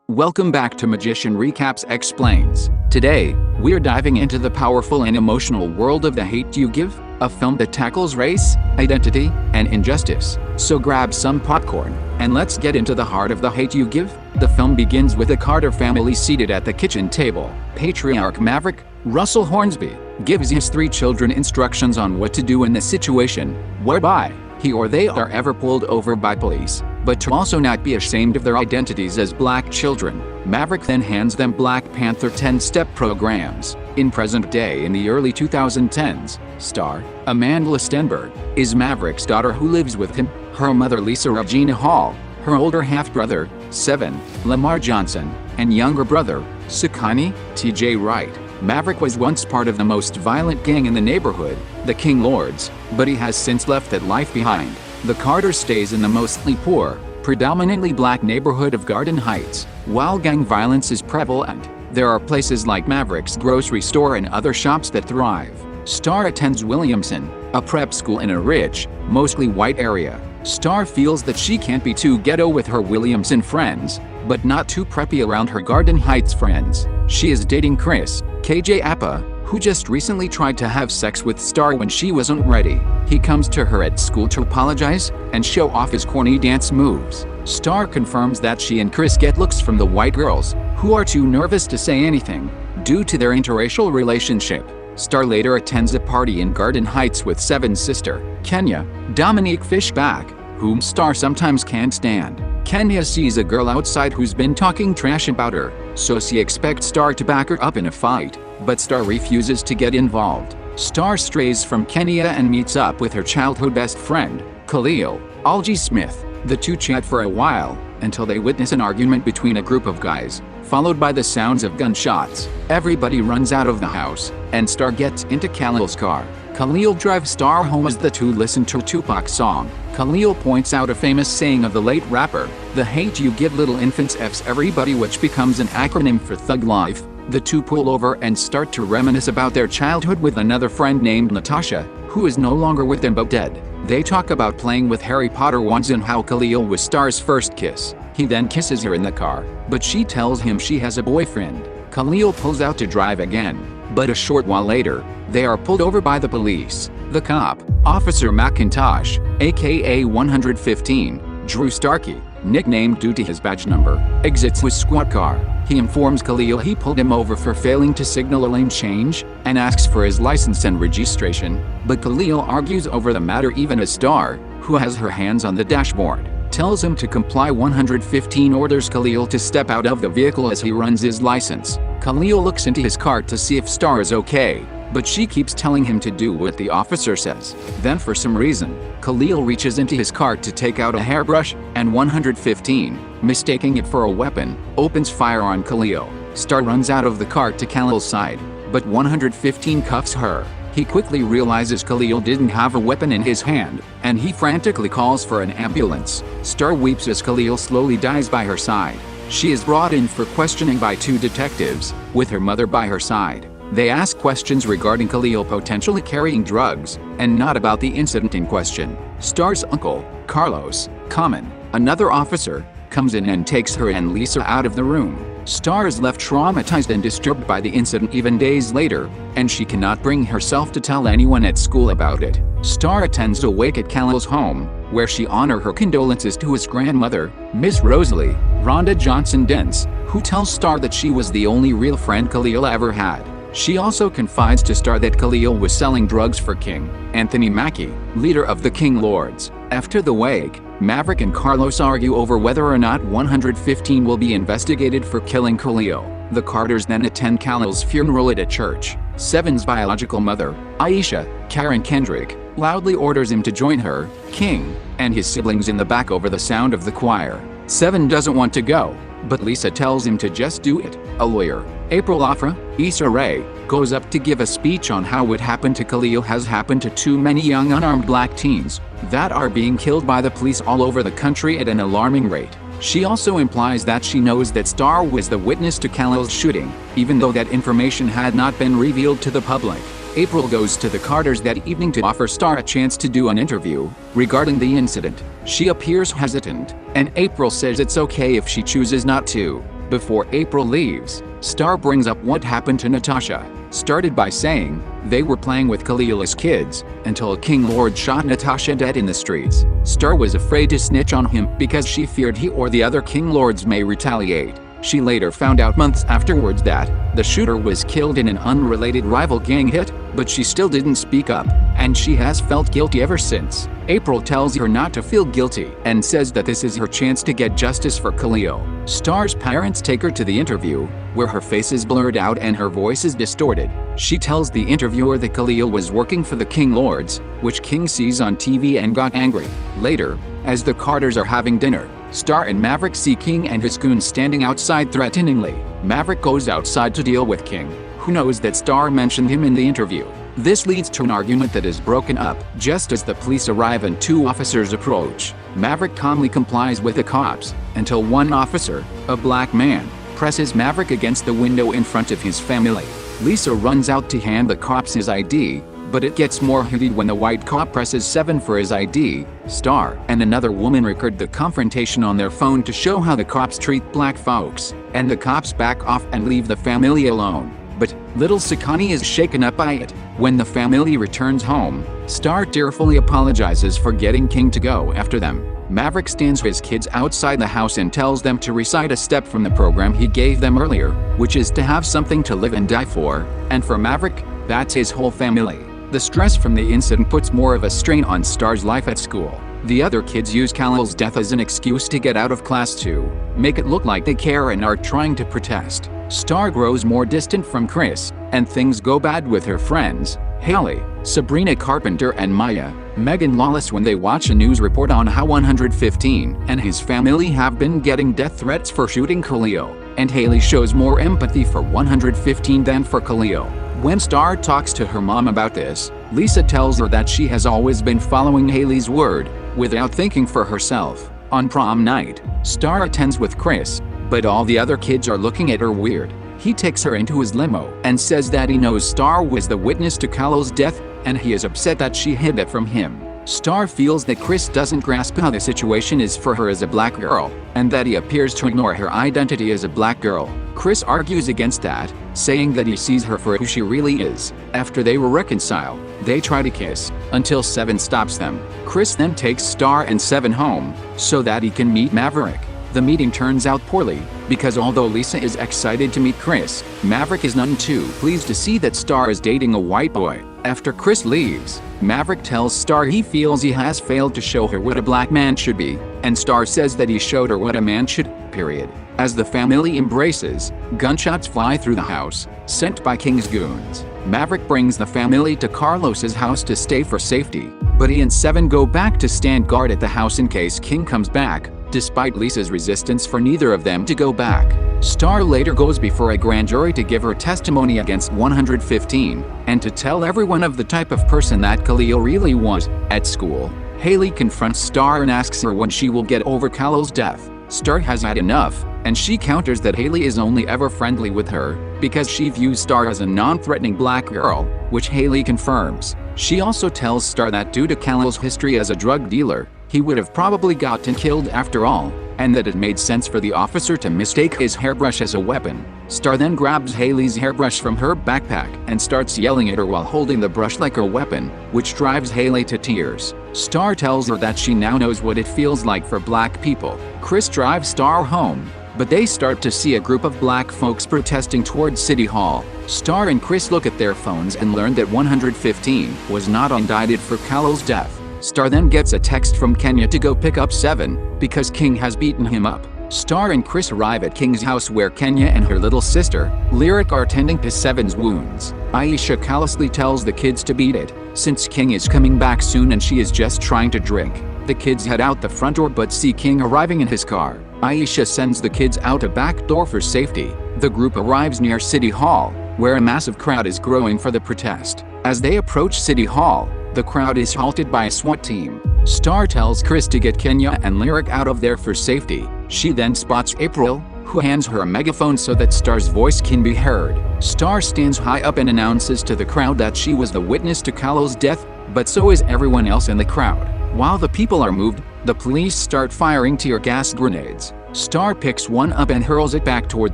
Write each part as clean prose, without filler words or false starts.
Welcome back to Magician Recaps Explains. Today, we're diving into the powerful and emotional world of The Hate U Give, a film that tackles race, identity, and injustice. So grab some popcorn, and let's get into the heart of The Hate U Give. The film begins with the Carter family seated at the kitchen table. Patriarch Maverick, Russell Hornsby, gives his three children instructions on what to do in the situation whereby he or they are ever pulled over by police, but to also not be ashamed of their identities as black children. Maverick then hands them Black Panther 10-step programs. In present day in the early 2010s, star Amandla Stenberg is Maverick's daughter who lives with him, her mother Lisa Regina Hall, her older half-brother, Seven, Lamar Johnson, and younger brother, Sakani, T.J. Wright. Maverick was once part of the most violent gang in the neighborhood, the King Lords, but he has since left that life behind. The Carter stays in the mostly poor, predominantly black neighborhood of Garden Heights. While gang violence is prevalent, there are places like Maverick's grocery store and other shops that thrive. Star attends Williamson, a prep school in a rich, mostly white area. Star feels that she can't be too ghetto with her Williamson friends, but not too preppy around her Garden Heights friends. She is dating Chris, KJ Apa, who just recently tried to have sex with Star when she wasn't ready. He comes to her at school to apologize and show off his corny dance moves. Star confirms that she and Chris get looks from the white girls, who are too nervous to say anything, due to their interracial relationship. Star later attends a party in Garden Heights with Seven's sister, Kenya, Dominique Fishback, whom Star sometimes can't stand. Kenya sees a girl outside who's been talking trash about her, so she expects Star to back her up in a fight, but Star refuses to get involved. Star strays from Kenya and meets up with her childhood best friend, Khalil Algie Smith. The two chat for a while, until they witness an argument between a group of guys, followed by the sounds of gunshots. Everybody runs out of the house, and Star gets into Khalil's car. Khalil drives Star home as the two listen to Tupac's song. Khalil points out a famous saying of the late rapper, "The hate you give little infants F's everybody," which becomes an acronym for Thug Life. The two pull over and start to reminisce about their childhood with another friend named Natasha, who is no longer with them but dead. They talk about playing with Harry Potter wands and how Khalil was Star's first kiss. He then kisses her in the car, but she tells him she has a boyfriend. Khalil pulls out to drive again, but a short while later, they are pulled over by the police. The cop, Officer McIntosh, aka 115, Drew Starkey, nicknamed due to his badge number, exits his squad car. He informs Khalil he pulled him over for failing to signal a lane change, and asks for his license and registration, but Khalil argues over the matter even as Star, who has her hands on the dashboard, tells him to comply. 115 orders Khalil to step out of the vehicle as he runs his license. Khalil looks into his car to see if Star is okay, but she keeps telling him to do what the officer says. Then for some reason, Khalil reaches into his car to take out a hairbrush, and 115, mistaking it for a weapon, opens fire on Khalil. Star runs out of the car to Khalil's side, but 115 cuffs her. He quickly realizes Khalil didn't have a weapon in his hand, and he frantically calls for an ambulance. Star weeps as Khalil slowly dies by her side. She is brought in for questioning by two detectives, with her mother by her side. They ask questions regarding Khalil potentially carrying drugs, and not about the incident in question. Star's uncle, Carlos Common, another officer, comes in and takes her and Lisa out of the room. Star is left traumatized and disturbed by the incident even days later, and she cannot bring herself to tell anyone at school about it. Star attends a wake at Khalil's home, where she honors her condolences to his grandmother, Miss Rosalie Rhonda Johnson Dents, who tells Star that she was the only real friend Khalil ever had. She also confides to Star that Khalil was selling drugs for King Anthony Mackie, leader of the King Lords. After the wake, Maverick and Carlos argue over whether or not 115 will be investigated for killing Khalil. The Carters then attend Khalil's funeral at a church. Seven's biological mother, Aisha Karen Kendrick, loudly orders him to join her, King, and his siblings in the back over the sound of the choir. Seven doesn't want to go, but Lisa tells him to just do it. A lawyer, April Afra, Issa Rae, goes up to give a speech on how what happened to Khalil has happened to too many young unarmed black teens that are being killed by the police all over the country at an alarming rate. She also implies that she knows that Star was the witness to Khalil's shooting, even though that information had not been revealed to the public. April goes to the Carters that evening to offer Star a chance to do an interview regarding the incident. She appears hesitant, and April says it's okay if she chooses not to. Before April leaves, Star brings up what happened to Natasha, started by saying they were playing with Khalil as kids until King Lord shot Natasha dead in the streets. Star was afraid to snitch on him because she feared he or the other King Lords may retaliate. She later found out months afterwards that the shooter was killed in an unrelated rival gang hit, but she still didn't speak up, and she has felt guilty ever since. April tells her not to feel guilty and says that this is her chance to get justice for Khalil. Star's parents take her to the interview, where her face is blurred out and her voice is distorted. She tells the interviewer that Khalil was working for the King Lords, which King sees on TV and got angry. Later, as the Carters are having dinner, Star and Maverick see King and his goons standing outside threateningly. Maverick goes outside to deal with King, who knows that Star mentioned him in the interview. This leads to an argument that is broken up. Just as the police arrive and two officers approach, Maverick calmly complies with the cops, until one officer, a black man, presses Maverick against the window in front of his family. Lisa runs out to hand the cops his ID, but it gets more heated when the white cop presses 7 for his ID. Star and another woman record the confrontation on their phone to show how the cops treat black folks, and the cops back off and leave the family alone. But little Sakani is shaken up by it. When the family returns home, Star tearfully apologizes for getting King to go after them. Maverick stands his kids outside the house and tells them to recite a step from the program he gave them earlier, which is to have something to live and die for, and for Maverick, that's his whole family. The stress from the incident puts more of a strain on Star's life at school. The other kids use Khalil's death as an excuse to get out of class to make it look like they care and are trying to protest. Star grows more distant from Chris, and things go bad with her friends, Haley, Sabrina Carpenter and Maya, Megan Lawless when they watch a news report on how 115 and his family have been getting death threats for shooting Khalil, and Haley shows more empathy for 115 than for Khalil. When Star talks to her mom about this, Lisa tells her that she has always been following Haley's word, without thinking for herself. On prom night, Star attends with Chris, but all the other kids are looking at her weird. He takes her into his limo and says that he knows Star was the witness to Khalil's death, and he is upset that she hid it from him. Star feels that Chris doesn't grasp how the situation is for her as a black girl, and that he appears to ignore her identity as a black girl. Chris argues against that, saying that he sees her for who she really is. After they will reconcile, they try to kiss, until Seven stops them. Chris then takes Star and Seven home, so that he can meet Maverick. The meeting turns out poorly, because although Lisa is excited to meet Chris, Maverick is none too pleased to see that Star is dating a white boy. After Chris leaves, Maverick tells Star he feels he has failed to show her what a black man should be, and Star says that he showed her what a man should, period. As the family embraces, gunshots fly through the house, sent by King's goons. Maverick brings the family to Carlos's house to stay for safety, but he and Seven go back to stand guard at the house in case King comes back, despite Lisa's resistance for neither of them to go back. Star later goes before a grand jury to give her testimony against 115, and to tell everyone of the type of person that Khalil really was. At school, Haley confronts Star and asks her when she will get over Khalil's death. Star has had enough, and she counters that Haley is only ever friendly with her because she views Star as a non-threatening black girl, which Haley confirms. She also tells Star that due to Khalil's history as a drug dealer, he would have probably gotten killed after all, and that it made sense for the officer to mistake his hairbrush as a weapon. Star then grabs Haley's hairbrush from her backpack and starts yelling at her while holding the brush like a weapon, which drives Haley to tears. Star tells her that she now knows what it feels like for black people. Chris drives Star home, but they start to see a group of black folks protesting towards City Hall. Star and Chris look at their phones and learn that 115 was not indicted for Khalil's death. Star then gets a text from Kenya to go pick up Seven, because King has beaten him up. Star and Chris arrive at King's house where Kenya and her little sister, Lyric, are tending to Seven's wounds. Aisha callously tells the kids to beat it, since King is coming back soon and she is just trying to drink. The kids head out the front door but see King arriving in his car. Aisha sends the kids out a back door for safety. The group arrives near City Hall, where a massive crowd is growing for the protest. As they approach City Hall, the crowd is halted by a SWAT team. Star tells Chris to get Kenya and Lyric out of there for safety. She then spots April, who hands her a megaphone so that Star's voice can be heard. Star stands high up and announces to the crowd that she was the witness to Khalil's death, but so is everyone else in the crowd. While the people are moved, the police start firing tear gas grenades. Star picks one up and hurls it back toward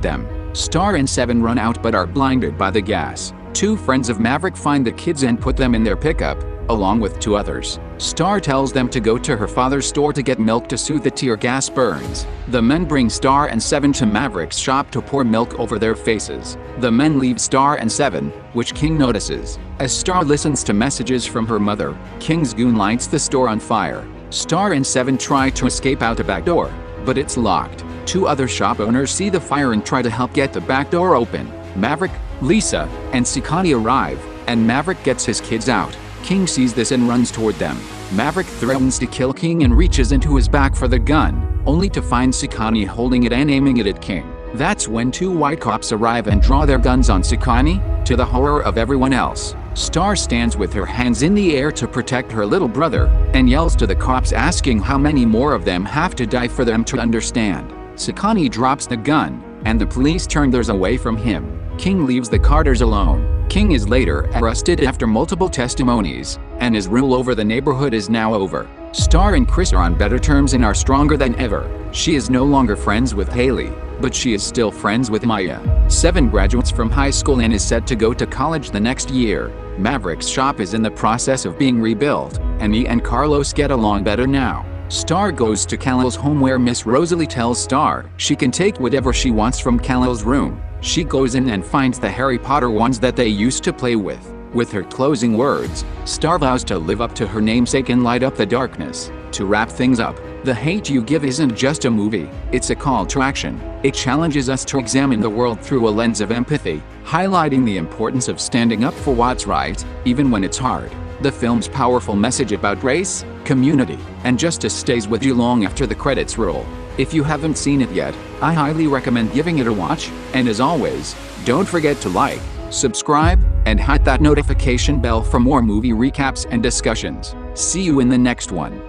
them. Star and Seven run out but are blinded by the gas. Two friends of Maverick find the kids and put them in their pickup, along with two others. Star tells them to go to her father's store to get milk to soothe the tear gas burns. The men bring Star and Seven to Maverick's shop to pour milk over their faces. The men leave Star and Seven, which King notices. As Star listens to messages from her mother, King's goon lights the store on fire. Star and Seven try to escape out the back door, but it's locked. Two other shop owners see the fire and try to help get the back door open. Maverick, Lisa, and Sikani arrive, and Maverick gets his kids out. King sees this and runs toward them. Maverick threatens to kill King and reaches into his back for the gun, only to find Sikani holding it and aiming it at King. That's when two white cops arrive and draw their guns on Sikani, to the horror of everyone else. Star stands with her hands in the air to protect her little brother, and yells to the cops asking how many more of them have to die for them to understand. Sikani drops the gun, and the police turn theirs away from him. King leaves the Carters alone. King is later arrested after multiple testimonies, and his rule over the neighborhood is now over. Star and Chris are on better terms and are stronger than ever. She is no longer friends with Haley, but she is still friends with Maya. Seven graduates from high school and is set to go to college the next year. Maverick's shop is in the process of being rebuilt, and he and Carlos get along better now. Star goes to Kal-El's home where Miss Rosalie tells Star she can take whatever she wants from Kal-El's room. She goes in and finds the Harry Potter ones that they used to play with. With her closing words, Star vows to live up to her namesake and light up the darkness. To wrap things up, The Hate U Give isn't just a movie, it's a call to action. It challenges us to examine the world through a lens of empathy, highlighting the importance of standing up for what's right, even when it's hard. The film's powerful message about race, community, and justice stays with you long after the credits roll. If you haven't seen it yet, I highly recommend giving it a watch, and as always, don't forget to like, subscribe, and hit that notification bell for more movie recaps and discussions. See you in the next one.